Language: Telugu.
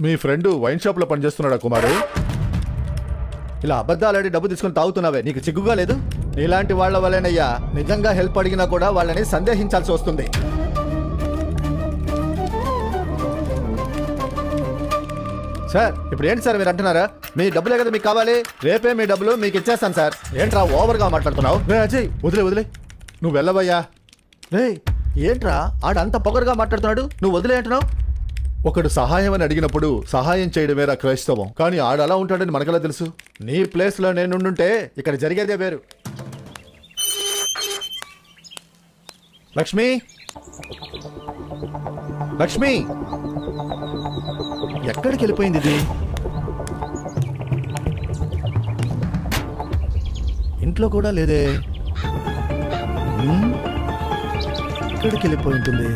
మీ ఫ్రెండ్ వైన్ షాప్ లో పనిచేస్తున్నాడా కుమారు? ఇలా అబద్ధాలాడి డబ్బు తీసుకుని తాగుతున్నావే, నీకు చిగ్గుగా లేదు? ఇలాంటి వాళ్ళ వల్లేనయ్యా నిజంగా హెల్ప్ అడిగినా కూడా వాళ్ళని సందేహించాల్సి వస్తుంది. సార్ ఇప్పుడు ఏంటి సార్ మీరు అంటున్నారా? మీ డబ్బులే కదా మీకు కావాలి, రేపే మీ డబ్బులు మీకు ఇచ్చేస్తాను సార్. ఏంట్రా ఓవర్గా మాట్లాడుతున్నావు? రే అజయ్, వదిలే నువ్వు వెళ్ళవయ్యా. రే ఏంట్రా ఆడంత పొగరుగా మాట్లాడుతున్నాడు, నువ్వు వదిలే అంటున్నావు? ఒకడు సహాయం అని అడిగినప్పుడు సహాయం చేయడమేరా క్రైస్తవం. కానీ ఆడు అలా ఉంటాడని మనకెలా తెలుసు? నీ ప్లేస్లో నేనుండుంటే ఇక్కడ జరిగేదే వేరు. లక్ష్మి, లక్ష్మి, ఎక్కడికి వెళ్ళిపోయింది ఇది? ఇంట్లో కూడా లేదే. ఎక్కడికి వెళ్ళిపోయి ఉంటుంది?